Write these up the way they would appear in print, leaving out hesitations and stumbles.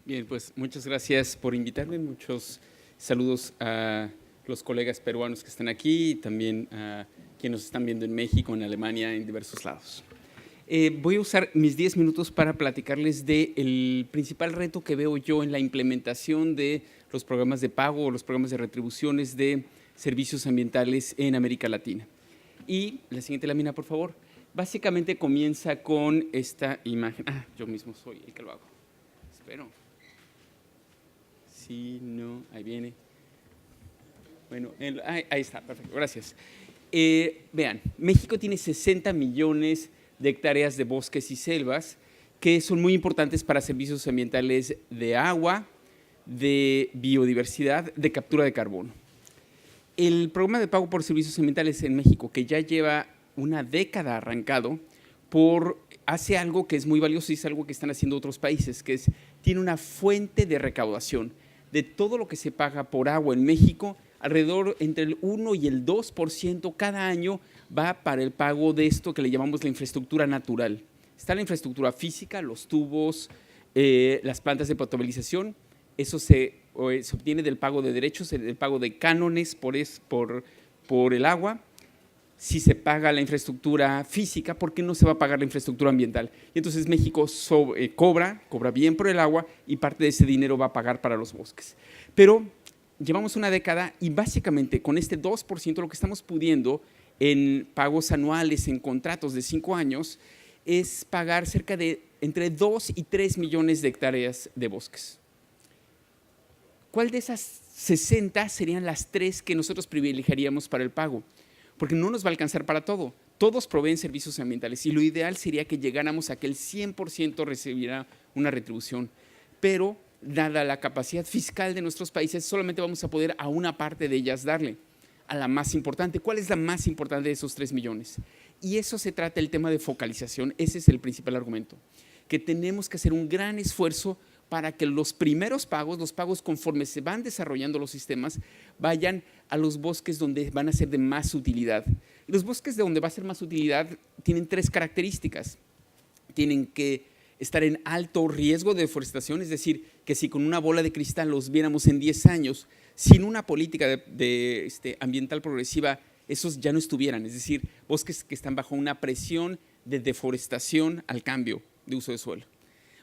Bien, pues muchas gracias por invitarme. Muchos saludos a los colegas peruanos que están aquí y también a quienes nos están viendo en México, en Alemania, en diversos lados. Voy a usar mis 10 minutos para platicarles del principal reto que veo yo en la implementación de los programas de pago o los programas de retribuciones de servicios ambientales en América Latina. Y la siguiente lámina, por favor. Básicamente comienza con esta imagen. Yo mismo soy el que lo hago. Espero. Sí, no, ahí viene. Bueno, ahí está, perfecto, gracias. Vean, México tiene 60 millones de hectáreas de bosques y selvas que son muy importantes para servicios ambientales de agua, de biodiversidad, de captura de carbono. El programa de pago por servicios ambientales en México, que ya lleva una década arrancado, hace algo que es muy valioso y es algo que están haciendo otros países, que tiene una fuente de recaudación de todo lo que se paga por agua en México. Alrededor entre el 1 y el 2% cada año va para el pago de esto que le llamamos la infraestructura natural. Está la infraestructura física, los tubos, las plantas de potabilización. Eso se obtiene del pago de derechos, del pago de cánones por el agua. Si se paga la infraestructura física, ¿por qué no se va a pagar la infraestructura ambiental? Y entonces México cobra bien por el agua y parte de ese dinero va a pagar para los bosques. Pero llevamos una década y básicamente con este 2% lo que estamos pudiendo en pagos anuales, en contratos de 5 años, es pagar cerca de entre 2 y 3 millones de hectáreas de bosques. ¿Cuál de esas 60 serían las 3 que nosotros privilegiaríamos para el pago? Porque no nos va a alcanzar para todo. Todos proveen servicios ambientales y lo ideal sería que llegáramos a que el 100% recibiera una retribución. Pero, dada la capacidad fiscal de nuestros países, solamente vamos a poder a una parte de ellas darle, a la más importante. ¿Cuál es la más importante de esos 3 millones? Y eso se trata del tema de focalización. Ese es el principal argumento, que tenemos que hacer un gran esfuerzo para que los primeros pagos, los pagos conforme se van desarrollando los sistemas, vayan a los bosques donde van a ser de más utilidad. Y los bosques de donde va a ser más utilidad tienen 3 características. Tienen que estar en alto riesgo de deforestación, es decir, que si con una bola de cristal los viéramos en 10 años, sin una política ambiental progresiva, esos ya no estuvieran. Es decir, bosques que están bajo una presión de deforestación al cambio de uso de suelo.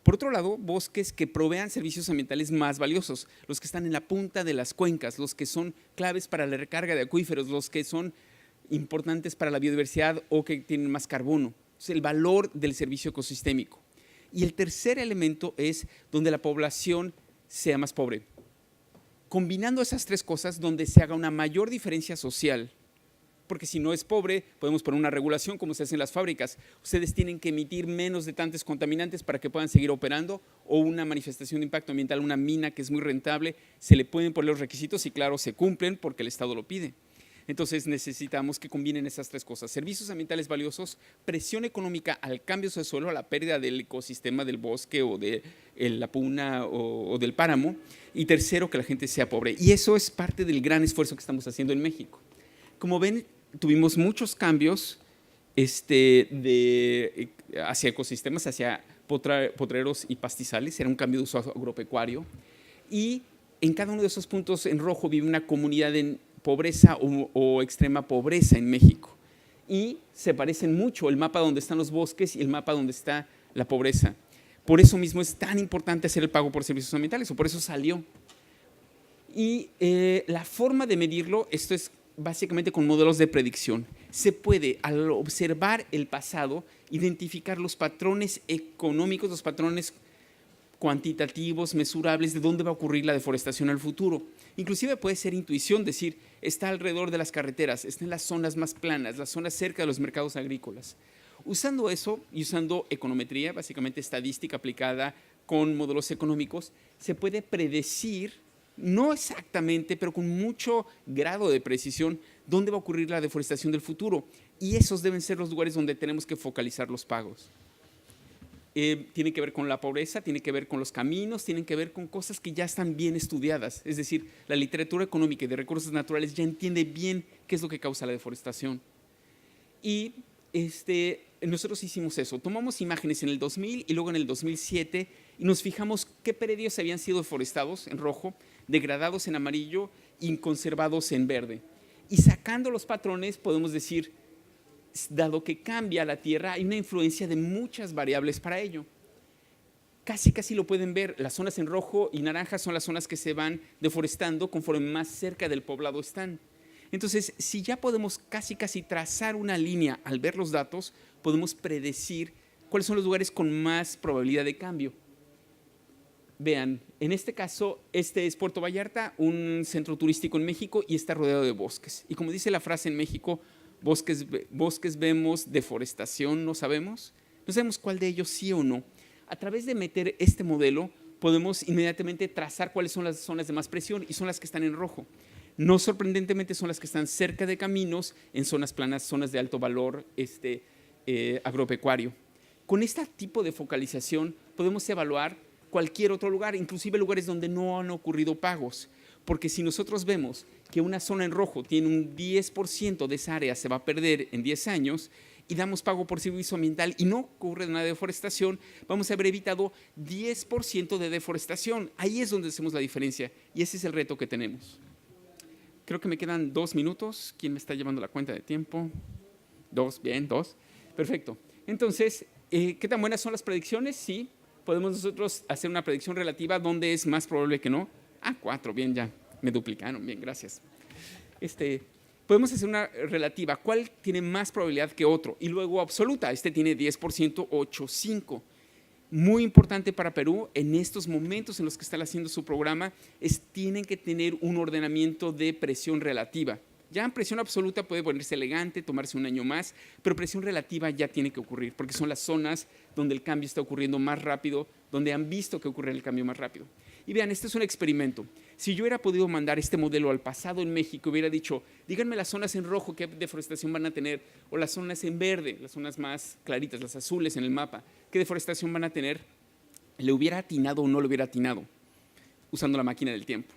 Por otro lado, bosques que provean servicios ambientales más valiosos, los que están en la punta de las cuencas, los que son claves para la recarga de acuíferos, los que son importantes para la biodiversidad o que tienen más carbono. Es el valor del servicio ecosistémico. Y el tercer elemento es donde la población sea más pobre. Combinando esas 3 cosas, donde se haga una mayor diferencia social, porque si no es pobre, podemos poner una regulación como se hace en las fábricas. Ustedes tienen que emitir menos de tantos contaminantes para que puedan seguir operando, o una manifestación de impacto ambiental, una mina que es muy rentable, se le pueden poner los requisitos y claro, se cumplen porque el Estado lo pide. Entonces necesitamos que combinen esas 3 cosas: servicios ambientales valiosos, presión económica al cambio de suelo, a la pérdida del ecosistema del bosque o de la puna o del páramo, y tercero, que la gente sea pobre. Y eso es parte del gran esfuerzo que estamos haciendo en México. Como ven, tuvimos muchos cambios hacia ecosistemas, hacia potreros y pastizales. Era un cambio de uso agropecuario. Y en cada uno de esos puntos en rojo vive una comunidad en pobreza o extrema pobreza en México. Y se parecen mucho el mapa donde están los bosques y el mapa donde está la pobreza. Por eso mismo es tan importante hacer el pago por servicios ambientales, o por eso salió. Y la forma de medirlo, esto es básicamente con modelos de predicción. Se puede, al observar el pasado, identificar los patrones económicos, los patrones cuantitativos, mesurables, de dónde va a ocurrir la deforestación al futuro. Inclusive puede ser intuición, decir, está alrededor de las carreteras, está en las zonas más planas, las zonas cerca de los mercados agrícolas. Usando eso y usando econometría, básicamente estadística aplicada con modelos económicos, se puede predecir, no exactamente, pero con mucho grado de precisión, dónde va a ocurrir la deforestación del futuro. Y esos deben ser los lugares donde tenemos que focalizar los pagos. Tiene que ver con la pobreza, tiene que ver con los caminos, tienen que ver con cosas que ya están bien estudiadas. Es decir, la literatura económica y de recursos naturales ya entiende bien qué es lo que causa la deforestación. Y nosotros hicimos eso. Tomamos imágenes en el 2000 y luego en el 2007 y nos fijamos qué predios habían sido deforestados en rojo, degradados en amarillo y conservados en verde. Y sacando los patrones podemos decir, dado que cambia la tierra, hay una influencia de muchas variables para ello. Casi lo pueden ver, las zonas en rojo y naranja son las zonas que se van deforestando conforme más cerca del poblado están. Entonces, si ya podemos casi trazar una línea al ver los datos, podemos predecir cuáles son los lugares con más probabilidad de cambio. Vean, en este caso, este es Puerto Vallarta, un centro turístico en México y está rodeado de bosques. Y como dice la frase en México, bosques vemos, deforestación no sabemos. No sabemos cuál de ellos sí o no. A través de meter este modelo, podemos inmediatamente trazar cuáles son las zonas de más presión y son las que están en rojo. No sorprendentemente son las que están cerca de caminos, en zonas planas, zonas de alto valor agropecuario. Con este tipo de focalización podemos evaluar cualquier otro lugar, inclusive lugares donde no han ocurrido pagos. Porque si nosotros vemos que una zona en rojo tiene un 10% de esa área se va a perder en 10 años y damos pago por servicio ambiental y no ocurre una deforestación, vamos a haber evitado 10% de deforestación. Ahí es donde hacemos la diferencia y ese es el reto que tenemos. Creo que me quedan 2 minutos. ¿Quién me está llevando la cuenta de tiempo? 2, bien, 2. Perfecto. Entonces, ¿qué tan buenas son las predicciones? Sí, podemos nosotros hacer una predicción relativa donde es más probable que no. 4, bien, ya me duplicaron, bien, gracias. Podemos hacer una relativa, ¿cuál tiene más probabilidad que otro? Y luego absoluta, tiene 10%, 8, 5. Muy importante para Perú, en estos momentos en los que están haciendo su programa, tienen que tener un ordenamiento de presión relativa. Ya en presión absoluta puede ponerse elegante, tomarse un año más, pero presión relativa ya tiene que ocurrir, porque son las zonas donde el cambio está ocurriendo más rápido, donde han visto que ocurre el cambio más rápido. Y vean, este es un experimento. Si yo hubiera podido mandar este modelo al pasado en México, hubiera dicho, díganme las zonas en rojo, qué deforestación van a tener, o las zonas en verde, las zonas más claritas, las azules en el mapa, qué deforestación van a tener, le hubiera atinado o no le hubiera atinado, usando la máquina del tiempo.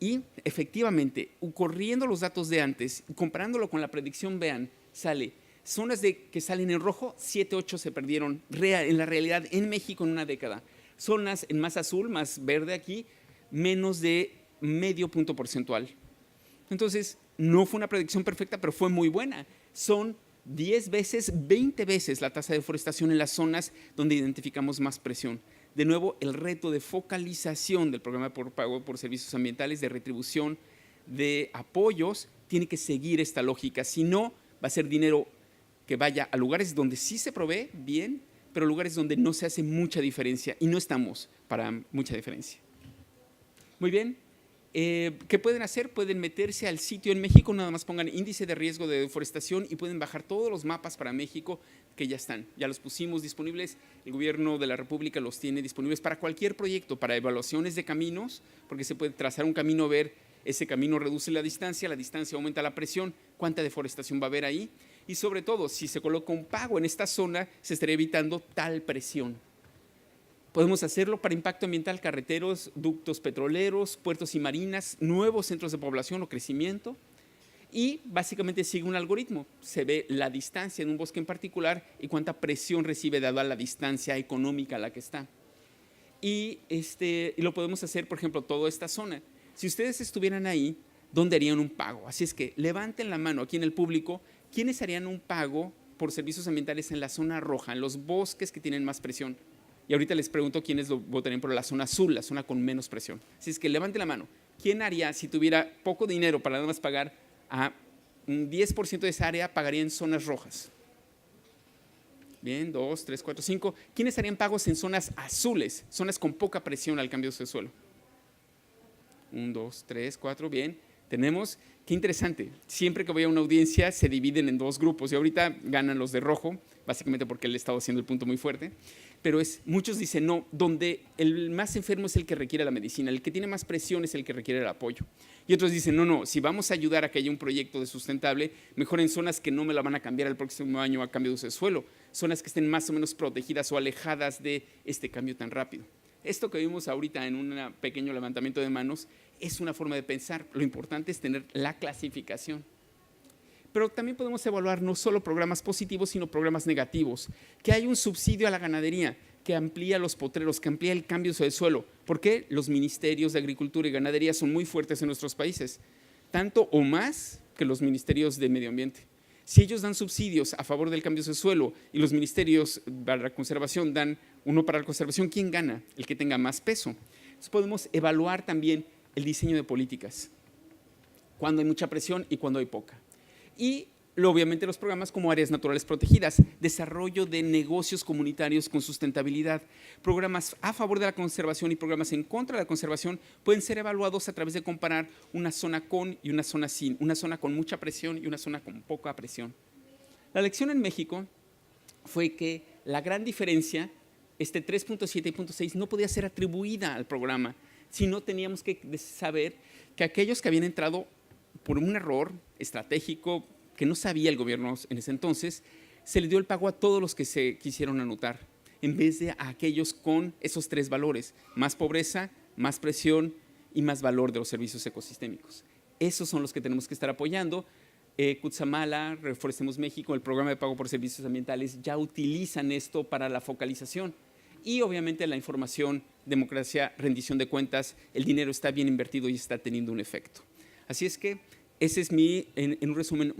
Y efectivamente, corriendo los datos de antes, comparándolo con la predicción, vean, sale zonas que salen en rojo, 7, 8 se perdieron en la realidad en México en una década. Zonas en más azul, más verde aquí, menos de medio punto porcentual. Entonces, no fue una predicción perfecta, pero fue muy buena. Son 10 veces, 20 veces la tasa de deforestación en las zonas donde identificamos más presión. De nuevo, el reto de focalización del programa por pago por servicios ambientales, de retribución, de apoyos, tiene que seguir esta lógica. Si no, va a ser dinero que vaya a lugares donde sí se provee bien, pero lugares donde no se hace mucha diferencia y no estamos para mucha diferencia. Muy bien. ¿Qué pueden hacer? Pueden meterse al sitio en México, nada más pongan índice de riesgo de deforestación y pueden bajar todos los mapas para México que ya están. Ya los pusimos disponibles, el gobierno de la República los tiene disponibles para cualquier proyecto, para evaluaciones de caminos, porque se puede trazar un camino, ver ese camino reduce la distancia aumenta la presión, cuánta deforestación va a haber ahí y sobre todo, si se coloca un pago en esta zona, se estaría evitando tal presión. Podemos hacerlo para impacto ambiental, carreteros, ductos petroleros, puertos y marinas, nuevos centros de población o crecimiento. Y básicamente sigue un algoritmo. Se ve la distancia en un bosque en particular y cuánta presión recibe dada la distancia económica a la que está. Y lo podemos hacer, por ejemplo, toda esta zona. Si ustedes estuvieran ahí, ¿dónde harían un pago? Así es que levanten la mano aquí en el público. ¿Quiénes harían un pago por servicios ambientales en la zona roja, en los bosques que tienen más presión? Y ahorita les pregunto quiénes lo votarían por la zona azul, la zona con menos presión. Así es que levanten la mano. ¿Quién haría, si tuviera poco dinero para nada más pagar a un 10% de esa área, pagaría en zonas rojas? Bien, 2, 3, 4, 5. ¿Quiénes harían pagos en zonas azules, zonas con poca presión al cambio de suelo? 1, 2, 3, 4, bien. Tenemos, qué interesante, siempre que voy a una audiencia se dividen en 2 grupos y ahorita ganan los de rojo, básicamente porque él ha estado haciendo el punto muy fuerte, pero muchos dicen no, donde el más enfermo es el que requiere la medicina, el que tiene más presión es el que requiere el apoyo. Y otros dicen no, si vamos a ayudar a que haya un proyecto de sustentable, mejor en zonas que no me la van a cambiar el próximo año a cambio de uso de suelo, zonas que estén más o menos protegidas o alejadas de este cambio tan rápido. Esto que vimos ahorita en un pequeño levantamiento de manos es una forma de pensar. Lo importante es tener la clasificación. Pero también podemos evaluar no solo programas positivos, sino programas negativos. Que hay un subsidio a la ganadería. que amplía los potreros, que amplía el cambio de suelo. ¿Por qué? Los ministerios de Agricultura y Ganadería son muy fuertes en nuestros países, tanto o más que los ministerios de Medio Ambiente. Si ellos dan subsidios a favor del cambio de suelo y los ministerios para la conservación dan uno para la conservación, ¿quién gana? El que tenga más peso. Entonces podemos evaluar también el diseño de políticas, cuando hay mucha presión y cuando hay poca. Y obviamente los programas como áreas naturales protegidas, desarrollo de negocios comunitarios con sustentabilidad, programas a favor de la conservación y programas en contra de la conservación pueden ser evaluados a través de comparar una zona con y una zona sin, una zona con mucha presión y una zona con poca presión. La lección en México fue que la gran diferencia, 3.7 y 0.6, no podía ser atribuida al programa, sino teníamos que saber que aquellos que habían entrado por un error estratégico que no sabía el gobierno en ese entonces, se le dio el pago a todos los que se quisieron anotar, en vez de a aquellos con esos 3 valores, más pobreza, más presión y más valor de los servicios ecosistémicos. Esos son los que tenemos que estar apoyando. Cutzamala, Reforestemos México, el programa de pago por servicios ambientales ya utilizan esto para la focalización. Y obviamente la información, democracia, rendición de cuentas, el dinero está bien invertido y está teniendo un efecto. Así es que ese es en un resumen,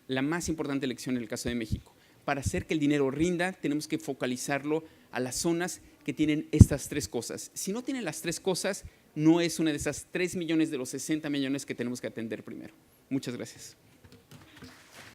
la más importante lección en el caso de México. Para hacer que el dinero rinda, tenemos que focalizarlo a las zonas que tienen estas 3 cosas. Si no tienen las 3 cosas, no es una de esas 3 millones de los 60 millones que tenemos que atender primero. Muchas gracias.